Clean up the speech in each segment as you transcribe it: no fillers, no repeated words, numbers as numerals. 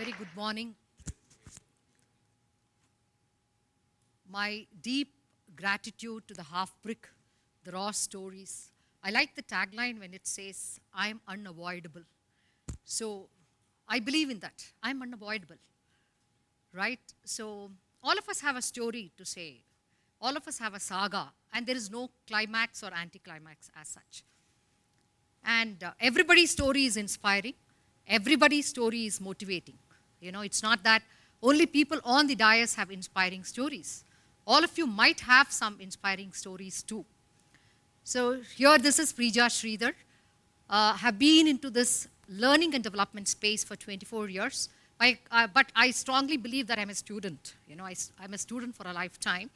very good morning. My deep gratitude to the half-brick, the raw stories. I like the tagline when it says, I'm unavoidable. So I believe in that. I'm unavoidable, right? So all of us have a story to say. All of us have a saga, and there is no climax or anticlimax as such. And everybody's story is inspiring. Everybody's story is motivating. You know, it's not that only people on the dais have inspiring stories. All of you might have some inspiring stories too. So here, this is Preeja Sreedhar. Have been into this learning and development space for 24 years. But I strongly believe that I'm a student. You know, I'm a student for a lifetime.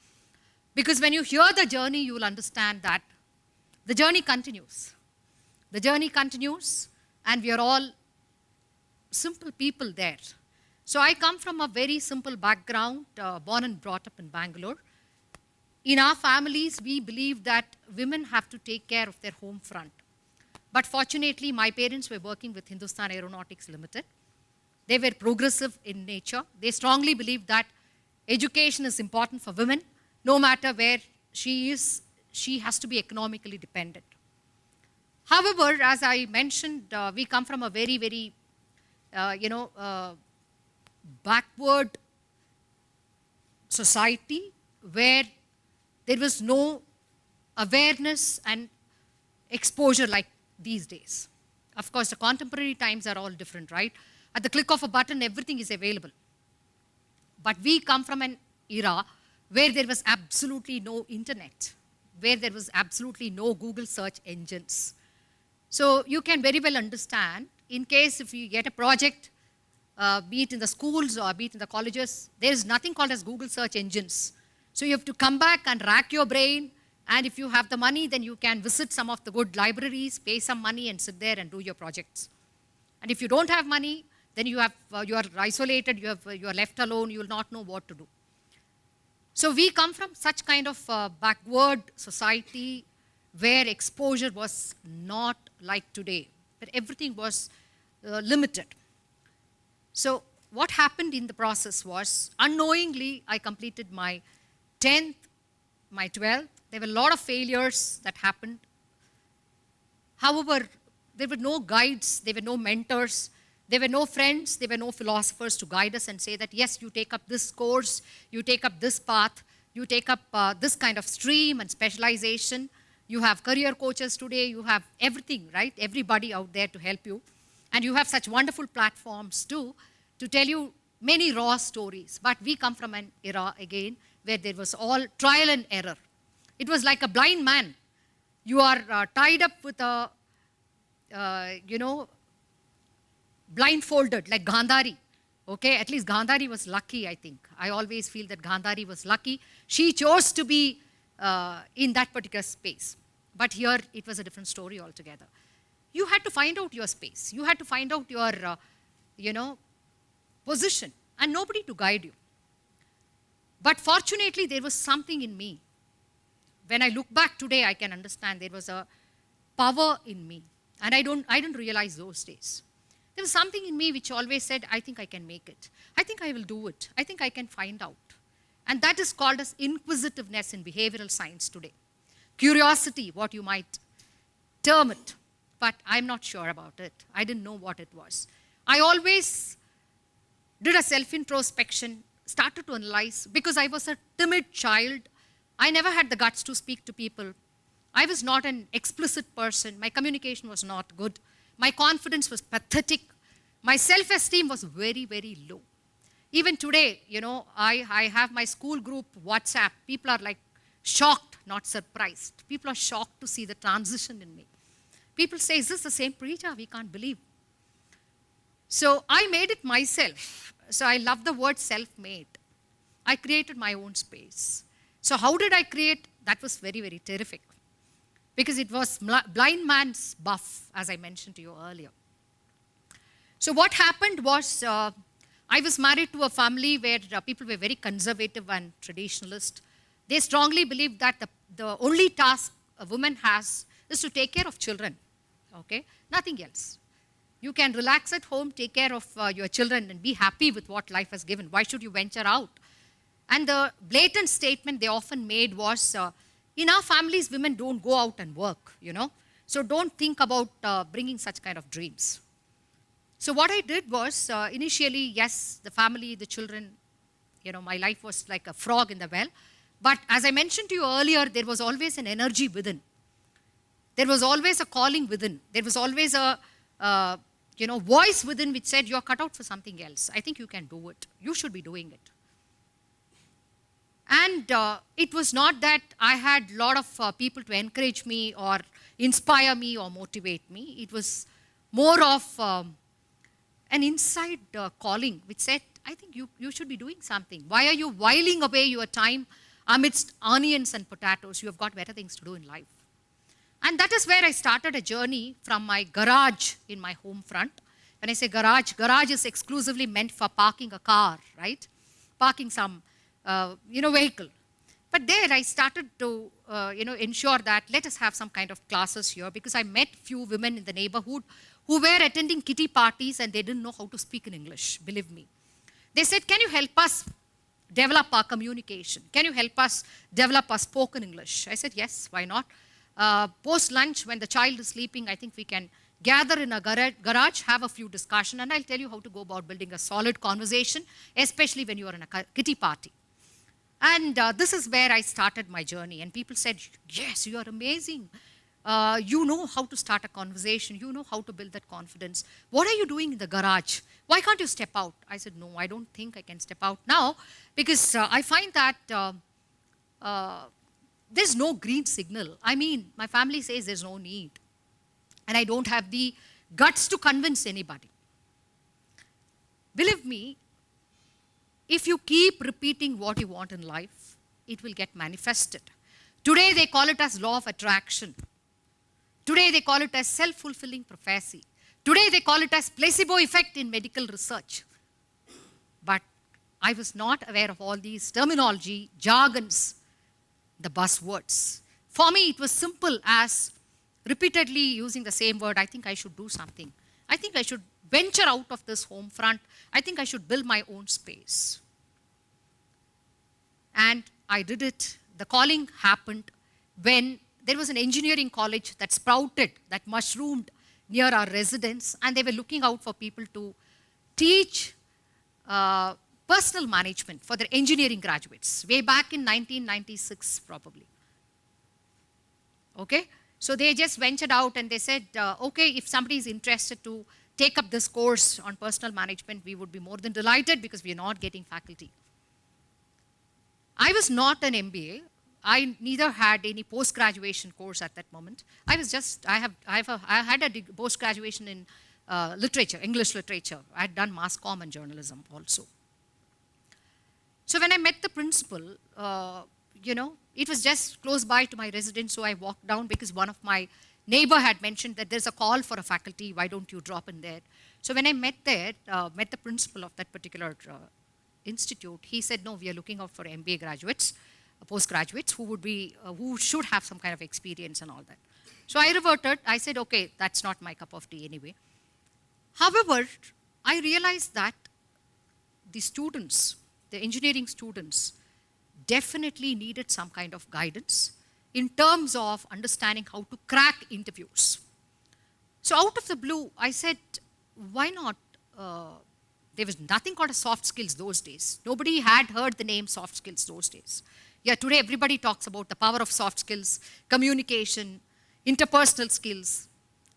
Because when you hear the journey, you will understand that the journey continues. The journey continues, and we are all simple people there. So I come from a very simple background, born and brought up in Bangalore. In our families, we believe that women have to take care of their home front. But fortunately, my parents were working with Hindustan Aeronautics Limited. They were progressive in nature. They strongly believed that education is important for women. No matter where she is, she has to be economically dependent. However, as I mentioned, we come from a very, very, backward society where there was no awareness and exposure like these days. Of course, the contemporary times are all different, right? At the click of a button, everything is available. But we come from an era where there was absolutely no internet, where there was absolutely no Google search engines. So you can very well understand, in case if you get a project, be it in the schools or be it in the colleges, there is nothing called as Google search engines. So you have to come back and rack your brain, and if you have the money, then you can visit some of the good libraries, pay some money and sit there and do your projects. And if you don't have money, then you are isolated, you are left alone, you will not know what to do. So we come from such kind of backward society where exposure was not like today, but everything was limited. So what happened in the process was, unknowingly, I completed my 10th, my 12th. There were a lot of failures that happened. However, there were no guides, there were no mentors, there were no friends, there were no philosophers to guide us and say that, yes, you take up this course, you take up this path, you take up this kind of stream and specialization. You have career coaches today, you have everything, right? Everybody out there to help you. And you have such wonderful platforms too, to tell you many raw stories. But we come from an era, again, where there was all trial and error. It was like a blind man. You are tied up with a, blindfolded, like Gandhari. Okay, at least Gandhari was lucky, I think. I always feel that Gandhari was lucky. She chose to be in that particular space. But here, it was a different story altogether. You had to find out your space. You had to find out your, position, and nobody to guide you. But fortunately, there was something in me. When I look back today, I can understand there was a power in me. And I didn't realize those days. There was something in me which always said, I think I can make it. I think I will do it. I think I can find out. And that is called as inquisitiveness in behavioral science today. Curiosity, what you might term it. But I'm not sure about it. I didn't know what it was. I always did a self-introspection, started to analyze, because I was a timid child. I never had the guts to speak to people. I was not an explicit person. My communication was not good. My confidence was pathetic. My self-esteem was very, very low. Even today, I have my school group WhatsApp. People are like shocked, not surprised. People are shocked to see the transition in me. People say, is this the same Preeja? We can't believe. So I made it myself. So I love the word self-made. I created my own space. So how did I create? That was very, very terrific. Because it was blind man's buff, as I mentioned to you earlier. So what happened was, I was married to a family where people were very conservative and traditionalist. They strongly believed that the only task a woman has is to take care of children, okay? Nothing else. You can relax at home, take care of your children, and be happy with what life has given. Why should you venture out? And the blatant statement they often made was, in our families, women don't go out and work, So don't think about bringing such kind of dreams. So what I did was, initially, yes, the family, the children, my life was like a frog in the well. But as I mentioned to you earlier, there was always an energy within. There was always a calling within. There was always a, voice within which said, you're cut out for something else. I think you can do it. You should be doing it. And it was not that I had a lot of people to encourage me or inspire me or motivate me. It was more of an inside calling which said, I think you should be doing something. Why are you whiling away your time amidst onions and potatoes? You have got better things to do in life. And that is where I started a journey from my garage in my home front. When I say garage is exclusively meant for parking a car, right? Parking some, vehicle. But there I started to, ensure that let us have some kind of classes here, because I met few women in the neighborhood who were attending kitty parties and they didn't know how to speak in English, believe me. They said, can you help us develop our communication? Can you help us develop our spoken English? I said, yes, why not? Post-lunch, when the child is sleeping, I think we can gather in a garage, have a few discussion, and I'll tell you how to go about building a solid conversation, especially when you are in a kitty party. And this is where I started my journey. And people said, yes, you are amazing. You know how to start a conversation. You know how to build that confidence. What are you doing in the garage? Why can't you step out? I said, no, I don't think I can step out now, because I find that there's no green signal. I mean, my family says there's no need. And I don't have the guts to convince anybody. Believe me, if you keep repeating what you want in life, it will get manifested. Today they call it as law of attraction. Today they call it as self-fulfilling prophecy. Today they call it as placebo effect in medical research. But I was not aware of all these terminology, jargons, the buzzwords. For me, it was simple as repeatedly using the same word. I think I should do something. I think I should venture out of this home front. I think I should build my own space. And I did it. The calling happened when there was an engineering college that sprouted, that mushroomed near our residence, and they were looking out for people to teach personal management for their engineering graduates, way back in 1996 probably. Okay? So they just ventured out and they said, okay, if somebody is interested to take up this course on personal management, we would be more than delighted because we are not getting faculty. I was not an MBA. I neither had any post-graduation course at that moment. I had a post-graduation in literature, English literature. I had done mass comm and journalism also. So when I met the principal, it was just close by to my residence, so I walked down because one of my neighbor had mentioned that there's a call for a faculty, why don't you drop in there? So when I met the principal of that particular institute, he said, no, we are looking out for MBA graduates, postgraduates who should have some kind of experience and all that. So I reverted. I said, okay, that's not my cup of tea anyway. However, I realized that the students, the engineering students, definitely needed some kind of guidance in terms of understanding how to crack interviews. So out of the blue, I said, why not? There was nothing called a soft skills those days. Nobody had heard the name soft skills those days. Yeah, today everybody talks about the power of soft skills, communication, interpersonal skills,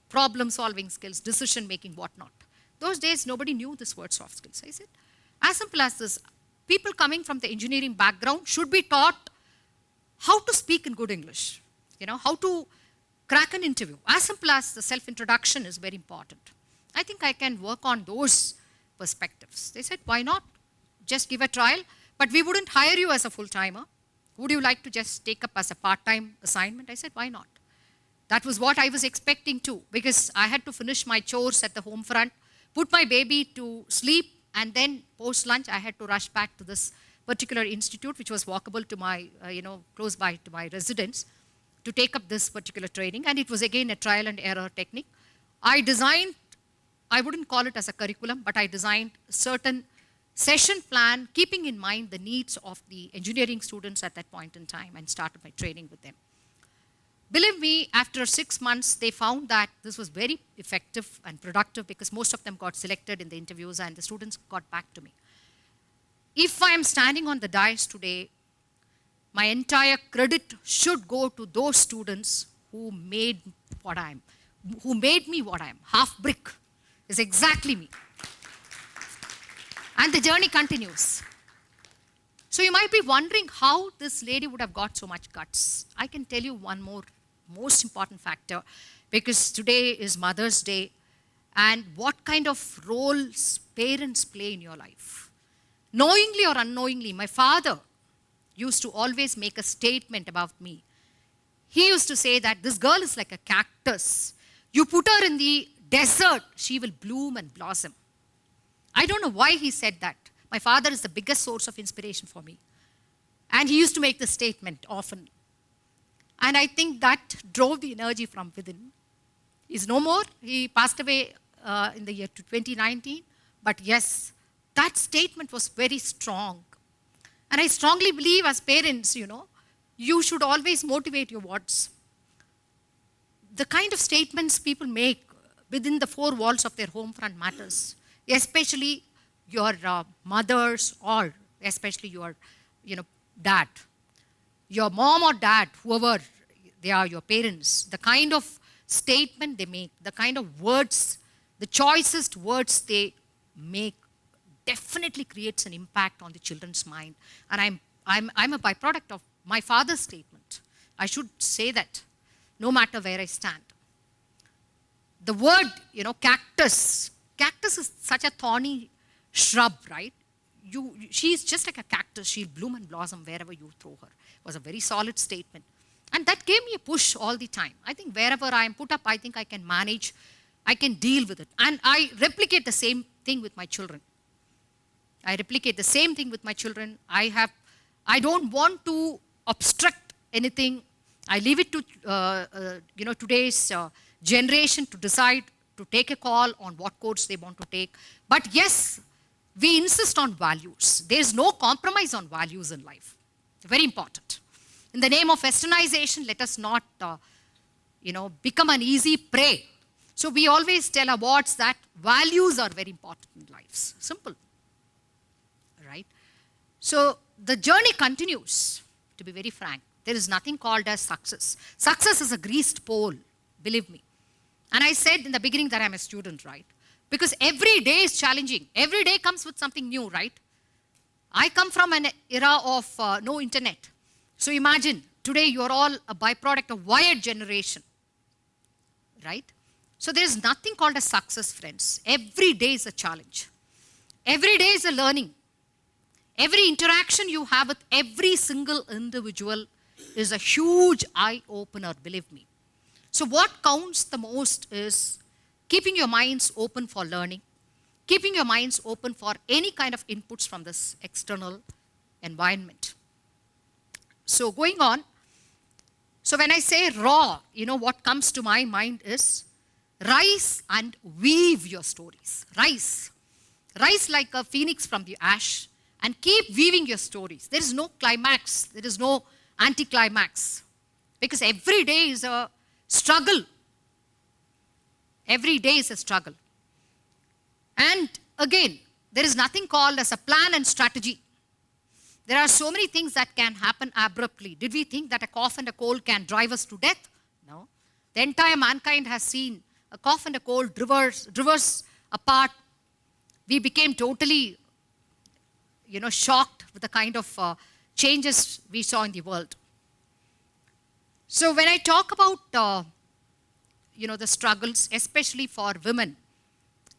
problem-solving skills, decision-making, whatnot. Those days, nobody knew this word soft skills. I said, as simple as this, people coming from the engineering background should be taught how to speak in good English, how to crack an interview. As simple as the self-introduction is very important. I think I can work on those perspectives. They said, why not? Just give a trial, but we wouldn't hire you as a full-timer. Would you like to just take up as a part-time assignment? I said, why not? That was what I was expecting too, because I had to finish my chores at the home front, put my baby to sleep, and then post-lunch, I had to rush back to this particular institute, which was walkable to my, close by to my residence, to take up this particular training. And it was again a trial and error technique. I I wouldn't call it as a curriculum, but I designed certain session plan, keeping in mind the needs of the engineering students at that point in time, and started my training with them. Believe me, after 6 months, they found that this was very effective and productive because most of them got selected in the interviews and the students got back to me. If I am standing on the dais today, my entire credit should go to those students who made me what I am. Half brick is exactly me. And the journey continues. So you might be wondering how this lady would have got so much guts. I can tell you one more most important factor, because today is Mother's Day, and what kind of roles parents play in your life. Knowingly or unknowingly, my father used to always make a statement about me. He used to say that this girl is like a cactus. You put her in the desert, she will bloom and blossom. I don't know why he said that. My father is the biggest source of inspiration for me. And he used to make this statement often. And I think that drove the energy from within. He's no more. He passed away in the year 2019. But yes, that statement was very strong. And I strongly believe as parents, you should always motivate your words. The kind of statements people make within the four walls of their home front matters, especially your mothers, or especially your dad. Your mom or dad, whoever they are, your parents, the kind of statement they make, the kind of words, the choicest words they make definitely creates an impact on the children's mind. And I'm a byproduct of my father's statement. I should say that, no matter where I stand. The word, cactus. Cactus is such a thorny shrub, right? She's just like a cactus. She'll bloom and blossom wherever you throw her. It was a very solid statement. And that gave me a push all the time. I think wherever I am put up, I think I can manage, I can deal with it. And I replicate the same thing with my children. I don't want to obstruct anything. I leave it to today's generation to decide to take a call on what course they want to take. But yes, we insist on values. There's no compromise on values in life. Very important. In the name of westernization, let us not, become an easy prey. So we always tell our wards that values are very important in lives. Simple. Right? So the journey continues, to be very frank. There is nothing called as success. Success is a greased pole, believe me. And I said in the beginning that I'm a student, right? Because every day is challenging. Every day comes with something new, right? I come from an era of no internet. So imagine, today you're all a byproduct of wired generation, right? So there's nothing called a success, friends. Every day is a challenge. Every day is a learning. Every interaction you have with every single individual is a huge eye-opener, believe me. So what counts the most is keeping your minds open for learning, keeping your minds open for any kind of inputs from this external environment. So going on, so when I say raw, what comes to my mind is rise and weave your stories. Rise. Rise like a phoenix from the ash and keep weaving your stories. There is no climax. There is no anticlimax. Because every day is a struggle. Every day is a struggle. And again, there is nothing called as a plan and strategy. There are so many things that can happen abruptly. Did we think that a cough and a cold can drive us to death? No. The entire mankind has seen a cough and a cold reverse apart. We became totally, shocked with the kind of changes we saw in the world. So when I talk about, the struggles, especially for women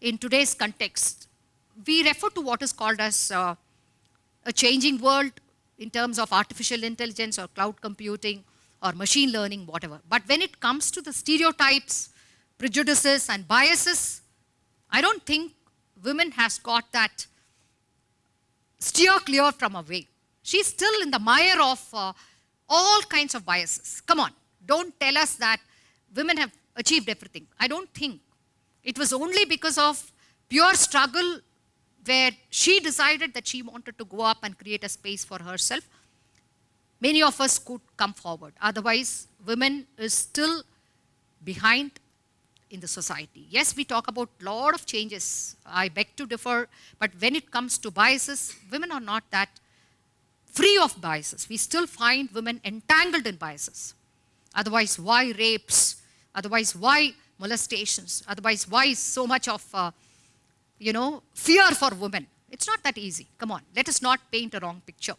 in today's context, we refer to what is called as a changing world in terms of artificial intelligence or cloud computing or machine learning, whatever. But when it comes to the stereotypes, prejudices, and biases, I don't think women has got that steer clear from her way. She's still in the mire of all kinds of biases. Come on, don't tell us that women have achieved everything. I don't think It was only because of pure struggle where she decided that she wanted to go up and create a space for herself. Many of us could come forward. Otherwise, women is still behind in the society. Yes, we talk about a lot of changes. I beg to differ, but when it comes to biases, women are not that free of biases. We still find women entangled in biases. Otherwise, why rapes? Otherwise, why molestations? Otherwise, why so much of, fear for women? It's not that easy. Come on, let us not paint a wrong picture.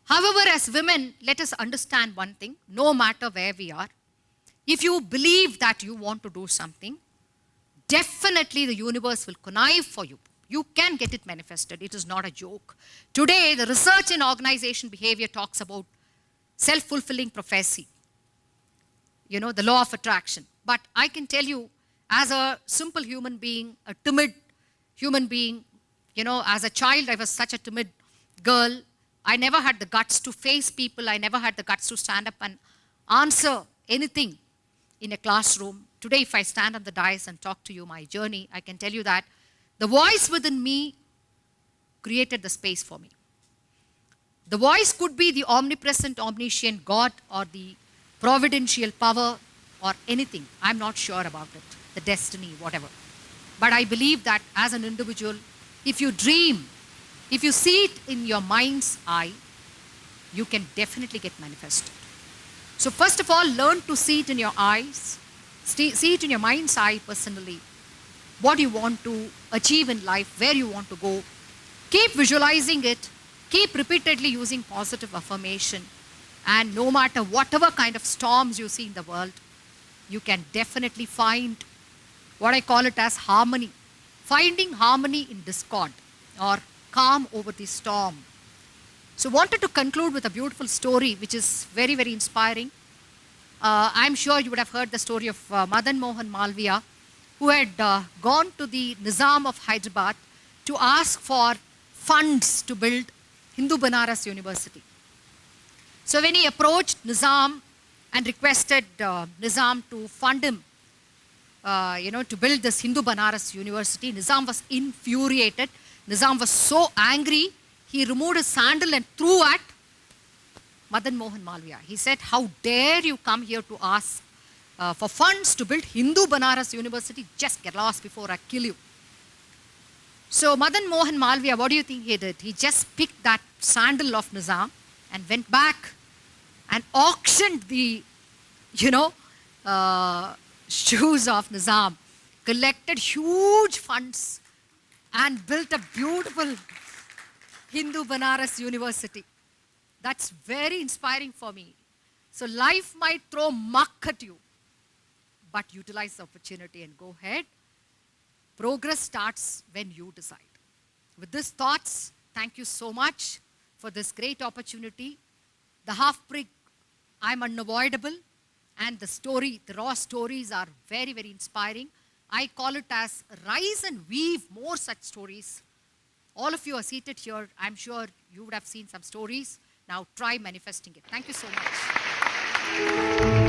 However, as women, let us understand one thing, no matter where we are, if you believe that you want to do something, definitely the universe will connive for you. You can get it manifested. It is not a joke. Today, the research in organization behavior talks about self-fulfilling prophecy, the law of attraction. But I can tell you, as a simple human being, a timid human being, as a child, I was such a timid girl. I never had the guts to face people. I never had the guts to stand up and answer anything in a classroom. Today, if I stand on the dais and talk to you my journey, I can tell you that the voice within me created the space for me. The voice could be the omnipresent, omniscient God or the providential power or anything. I'm not sure about it, the destiny, whatever. But I believe that as an individual, if you dream, if you see it in your mind's eye, you can definitely get manifested. So first of all, learn to see it in your eyes, see it in your mind's eye personally, what you want to achieve in life, where you want to go. Keep visualizing it, keep repeatedly using positive affirmation, and no matter whatever kind of storms you see in the world, you can definitely find what I call it as harmony. Finding harmony in discord or calm over the storm. So wanted to conclude with a beautiful story which is very, very inspiring. I'm sure you would have heard the story of Madan Mohan Malviya, who had gone to the Nizam of Hyderabad to ask for funds to build Hindu Banaras University. So when he approached Nizam and requested Nizam to fund him, to build this Hindu Banaras University, Nizam was infuriated. Nizam was so angry, he removed his sandal and threw at Madan Mohan Malviya. He said, "How dare you come here to ask for funds to build Hindu Banaras University? Just get lost before I kill you." So Madan Mohan Malviya, what do you think he did? He just picked that sandal of Nizam and went back and auctioned the, shoes of Nizam, collected huge funds and built a beautiful Hindu Banaras University. That's very inspiring for me. So life might throw muck at you, but utilize the opportunity and go ahead. Progress starts when you decide. With these thoughts, thank you so much for this great opportunity. The half-brick, I'm unavoidable, and the raw stories are very, very inspiring. I call it as rise and weave more such stories. All of you are seated here. I'm sure you would have seen some stories. Now try manifesting it. Thank you so much.